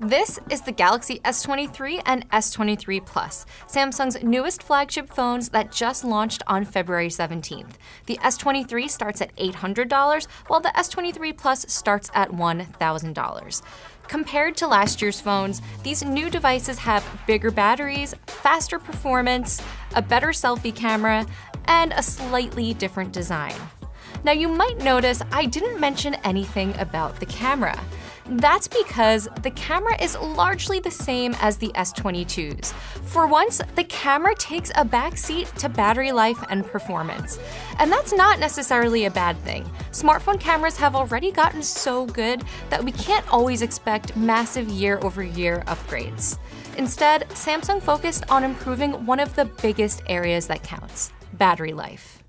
This is the Galaxy S23 and S23 Plus, Samsung's newest flagship phones that just launched on February 17th. The S23 starts at $800, while the S23 Plus starts at $1,000. Compared to last year's phones, these new devices have bigger batteries, faster performance, a better selfie camera, and a slightly different design. Now you might notice I didn't mention anything about the camera. That's because the camera is largely the same as the S22's. For once, the camera takes a backseat to battery life and performance. And that's not necessarily a bad thing. Smartphone cameras have already gotten so good that we can't always expect massive year-over-year upgrades. Instead, Samsung focused on improving one of the biggest areas that counts: battery life.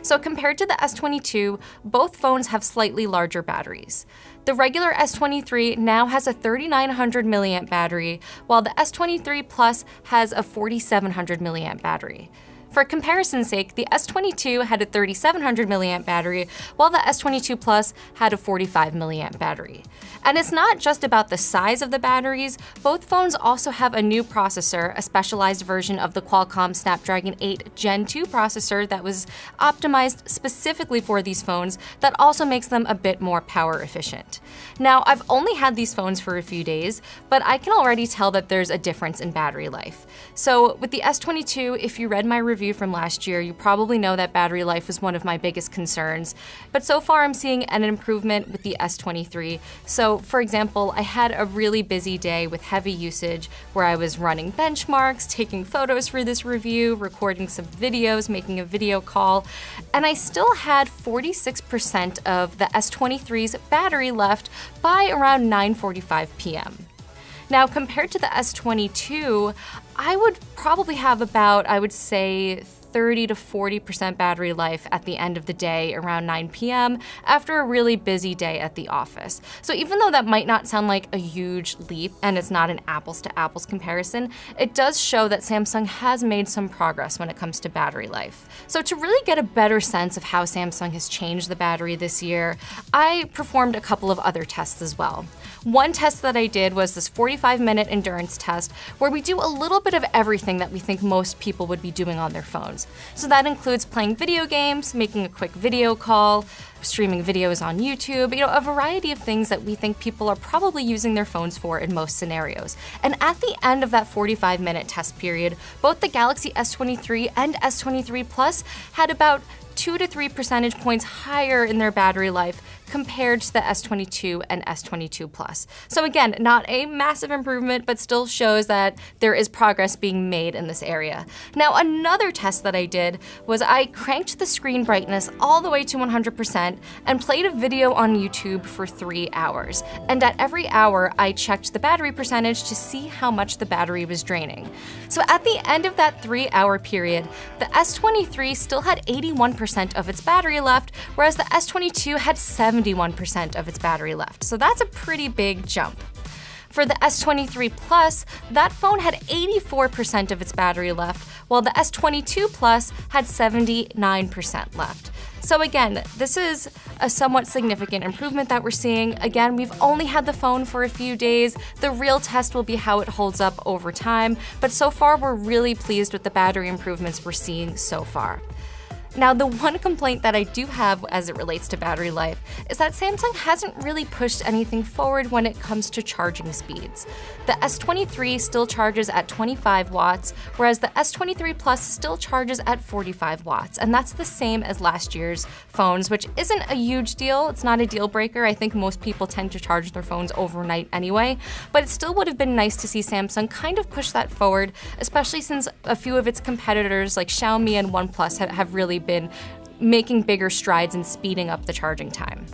So compared to the S22, both phones have slightly larger batteries. The regular S23 now has a 3900 milliamp battery, while the S23 Plus has a 4700 milliamp battery. For comparison's sake, the S22 had a 3700 milliamp battery, while the S22 Plus had a 45 milliamp battery. And it's not just about the size of the batteries, both phones also have a new processor, a specialized version of the Qualcomm Snapdragon 8 Gen 2 processor that was optimized specifically for these phones that also makes them a bit more power efficient. Now, I've only had these phones for a few days, but I can already tell that there's a difference in battery life. So with the S22, if you read my review from last year, you probably know that battery life was one of my biggest concerns. But so far I'm seeing an improvement with the S23. So for example, I had a really busy day with heavy usage where I was running benchmarks, taking photos for this review, recording some videos, making a video call, and I still had 46% of the S23's battery left by around 9:45 p.m. Now, compared to the S22, I would probably have about, I would say, 30 to 40% battery life at the end of the day around 9 p.m. after a really busy day at the office. So even though that might not sound like a huge leap and it's not an apples to apples comparison, it does show that Samsung has made some progress when it comes to battery life. So to really get a better sense of how Samsung has changed the battery this year, I performed a couple of other tests as well. One test that I did was this 45-minute endurance test where we do a little bit of everything that we think most people would be doing on their phones. So that includes playing video games, making a quick video call, streaming videos on YouTube, a variety of things that we think people are probably using their phones for in most scenarios. And at the end of that 45-minute test period, both the Galaxy S23 and S23 Plus had about 2 to 3 percentage points higher in their battery life compared to the S22 and S22 Plus. So again, not a massive improvement, but still shows that there is progress being made in this area. Now, another test that I did was I cranked the screen brightness all the way to 100% and played a video on YouTube for 3 hours. And at every hour, I checked the battery percentage to see how much the battery was draining. So at the end of that 3-hour period, the S23 still had 81% of its battery left, whereas the S22 had 71% of its battery left. So that's a pretty big jump. For the S23 Plus, that phone had 84% of its battery left, while the S22 Plus had 79% left. So again, this is a somewhat significant improvement that we're seeing. Again, we've only had the phone for a few days. The real test will be how it holds up over time, but so far we're really pleased with the battery improvements we're seeing so far. Now, the one complaint that I do have as it relates to battery life is that Samsung hasn't really pushed anything forward when it comes to charging speeds. The S23 still charges at 25 watts, whereas the S23 Plus still charges at 45 watts, and that's the same as last year's phones, which isn't a huge deal. It's not a deal breaker. I think most people tend to charge their phones overnight anyway, but it still would have been nice to see Samsung kind of push that forward, especially since a few of its competitors like Xiaomi and OnePlus have really been making bigger strides in speeding up the charging time.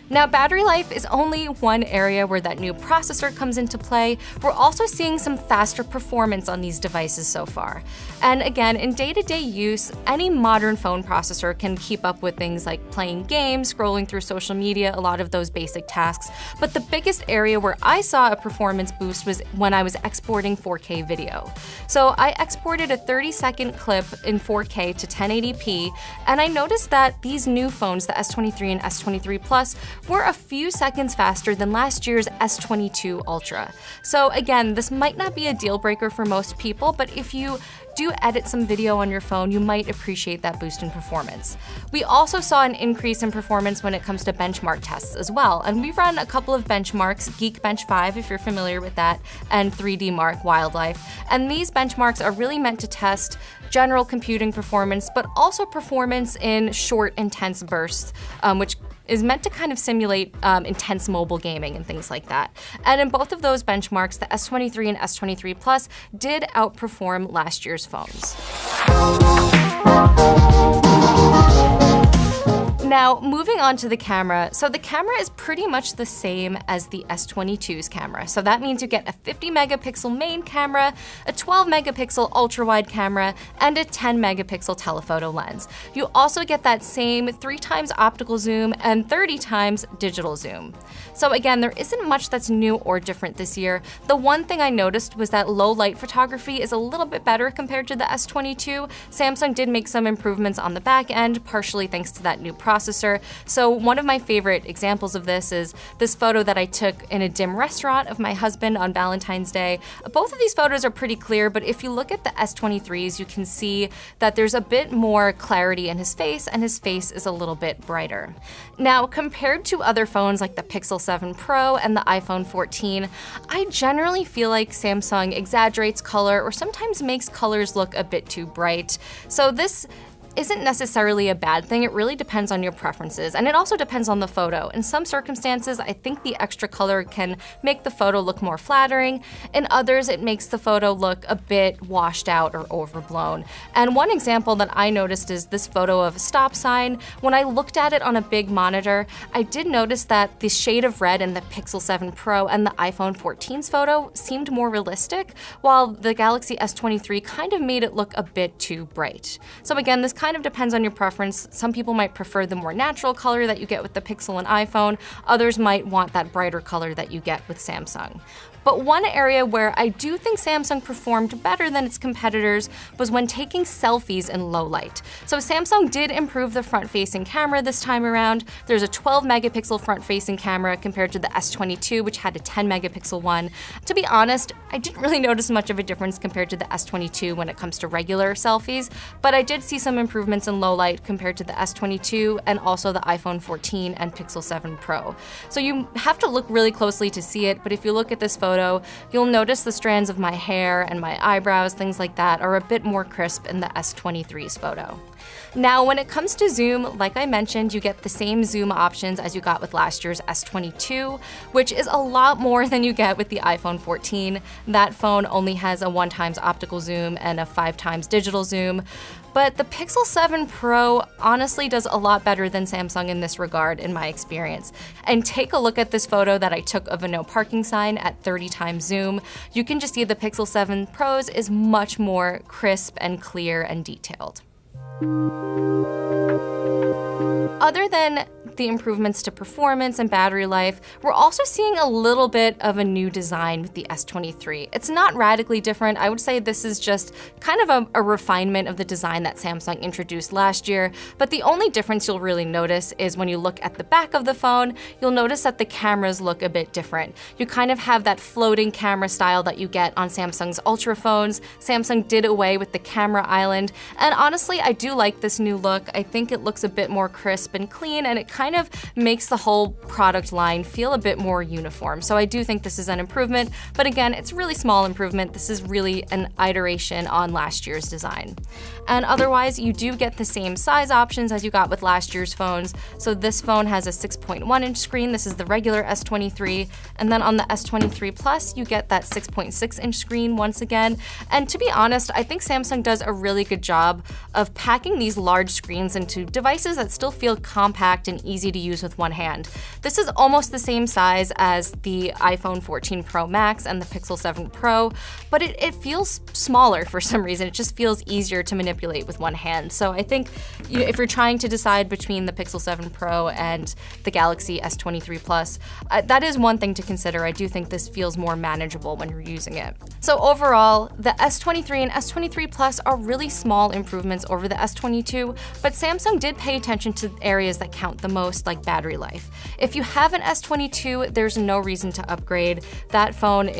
Now, battery life is only one area where that new processor comes into play. We're also seeing some faster performance on these devices so far. And again, in day-to-day use, any modern phone processor can keep up with things like playing games, scrolling through social media, a lot of those basic tasks. But the biggest area where I saw a performance boost was when I was exporting 4K video. So I exported a 30-second clip in 4K to 1080p, and I noticed that these new phones, the S23 and S23 Plus, were a few seconds faster than last year's S22 Ultra. So again, this might not be a deal breaker for most people, but if you do edit some video on your phone, you might appreciate that boost in performance. We also saw an increase in performance when it comes to benchmark tests as well, and we've run a couple of benchmarks, Geekbench 5 if you're familiar with that, and 3D Mark Wildlife. And these benchmarks are really meant to test general computing performance, but also performance in short, intense bursts, which is meant to kind of simulate intense mobile gaming and things like that. And in both of those benchmarks, the S23 and S23 Plus did outperform last year's phones. Now, moving on to the camera. So the camera is pretty much the same as the S22's camera. So that means you get a 50 megapixel main camera, a 12 megapixel ultra-wide camera, and a 10 megapixel telephoto lens. You also get that same 3 times optical zoom and 30 times digital zoom. So again, there isn't much that's new or different this year. The one thing I noticed was that low light photography is a little bit better compared to the S22. Samsung did make some improvements on the back end, partially thanks to that new processor. So one of my favorite examples of this is this photo that I took in a dim restaurant of my husband on Valentine's Day. Both of these photos are pretty clear, but if you look at the S23s, you can see that there's a bit more clarity in his face, and his face is a little bit brighter. Now, compared to other phones like the Pixel 7 Pro and the iPhone 14, I generally feel like Samsung exaggerates color or sometimes makes colors look a bit too bright. So this isn't necessarily a bad thing. It really depends on your preferences, and it also depends on the photo. In some circumstances, I think the extra color can make the photo look more flattering. In others, it makes the photo look a bit washed out or overblown. And one example that I noticed is this photo of a stop sign. When I looked at it on a big monitor, I did notice that the shade of red in the Pixel 7 Pro and the iPhone 14's photo seemed more realistic, while the Galaxy S23 kind of made it look a bit too bright. So again, this kind of depends on your preference. Some people might prefer the more natural color that you get with the Pixel and iPhone. Others might want that brighter color that you get with Samsung. But one area where I do think Samsung performed better than its competitors was when taking selfies in low light. So Samsung did improve the front-facing camera this time around. There's a 12 megapixel front-facing camera compared to the S22, which had a 10 megapixel one. To be honest, I didn't really notice much of a difference compared to the S22 when it comes to regular selfies, but I did see some improvements in low light compared to the S22 and also the iPhone 14 and Pixel 7 Pro. So you have to look really closely to see it, but if you look at this photo, you'll notice the strands of my hair and my eyebrows, things like that, are a bit more crisp in the S23's photo. Now, when it comes to zoom, like I mentioned, you get the same zoom options as you got with last year's S22, which is a lot more than you get with the iPhone 14. That phone only has a 1 times optical zoom and a 5 times digital zoom. But the Pixel 7 Pro honestly does a lot better than Samsung in this regard, in my experience. And take a look at this photo that I took of a no parking sign at 30 times zoom. You can just see the Pixel 7 Pro's is much more crisp and clear and detailed. Other than the improvements to performance and battery life, we're also seeing a little bit of a new design with the S23. It's not radically different. I would say this is just kind of a refinement of the design that Samsung introduced last year, but the only difference you'll really notice is when you look at the back of the phone, you'll notice that the cameras look a bit different. You kind of have that floating camera style that you get on Samsung's Ultra phones. Samsung did away with the camera island, and honestly, I do like this new look. I think it looks a bit more crisp and clean, and it kind of makes the whole product line feel a bit more uniform. So I do think this is an improvement, but again, it's really small improvement. This is really an iteration on last year's design. And otherwise, you do get the same size options as you got with last year's phones. So this phone has a 6.1-inch screen. This is the regular S23. And then on the S23 Plus, you get that 6.6-inch screen once again. And to be honest, I think Samsung does a really good job of packing these large screens into devices devices that still feel compact and easy to use with one hand. This is almost the same size as the iPhone 14 Pro Max and the Pixel 7 Pro, but it feels smaller for some reason. It just feels easier to manipulate with one hand. So I think if you're trying to decide between the Pixel 7 Pro and the Galaxy S23 Plus, that is one thing to consider. I do think this feels more manageable when you're using it. So overall, the S23 and S23 Plus are really small improvements over the S22, but Samsung did pay attention to areas that count the most, like battery life. If you have an S22, there's no reason to upgrade. That phone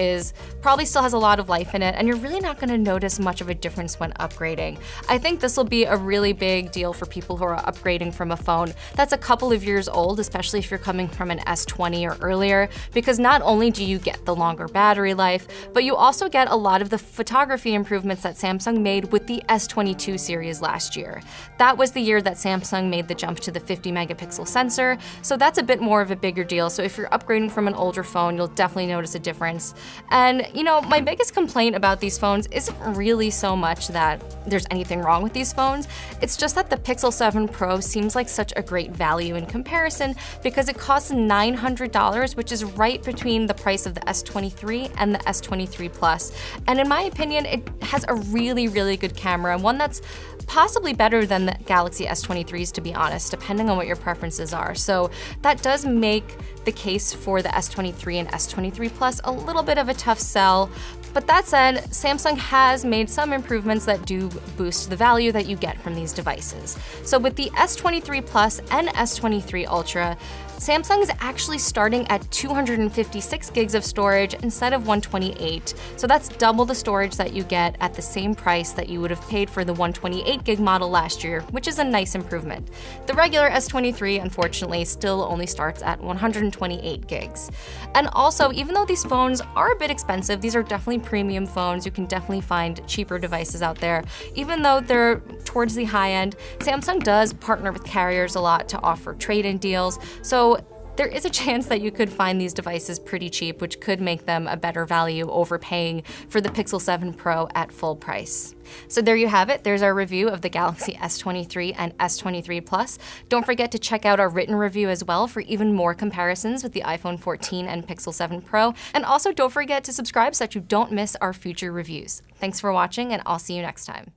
probably still has a lot of life in it, and you're really not going to notice much of a difference when upgrading. I think this will be a really big deal for people who are upgrading from a phone that's a couple of years old, especially if you're coming from an S20 or earlier, because not only do you get the longer battery life, but you also get a lot of the photography improvements that Samsung made with the S22 series last year. That was the year that Samsung made the jump to the 50 megapixel sensor, so that's a bit more of a bigger deal. So if you're upgrading from an older phone, you'll definitely notice a difference. And my biggest complaint about these phones isn't really so much that there's anything wrong with these phones. It's just that the Pixel 7 Pro seems like such a great value in comparison because it costs $900, which is right between the price of the S23 and the S23 Plus. And in my opinion, it has a really, really good camera, one that's possibly better than the Galaxy S23s, to be honest, depending on what your preferences are. So that does make the case for the S23 and S23 Plus a little bit of a tough sell. But that said, Samsung has made some improvements that do boost the value that you get from these devices. So with the S23 Plus and S23 Ultra, Samsung is actually starting at 256 gigs of storage instead of 128. So that's double the storage that you get at the same price that you would have paid for the 128 gig model last year, which is a nice improvement. The regular S23, unfortunately, still only starts at 128 gigs. And also, even though these phones are a bit expensive, these are definitely premium phones. You can definitely find cheaper devices out there. Even though they're towards the high end, Samsung does partner with carriers a lot to offer trade-in deals. So there is a chance that you could find these devices pretty cheap, which could make them a better value over paying for the Pixel 7 Pro at full price. So there you have it. There's our review of the Galaxy S23 and S23 Plus. Don't forget to check out our written review as well for even more comparisons with the iPhone 14 and Pixel 7 Pro. And also don't forget to subscribe so that you don't miss our future reviews. Thanks for watching, and I'll see you next time.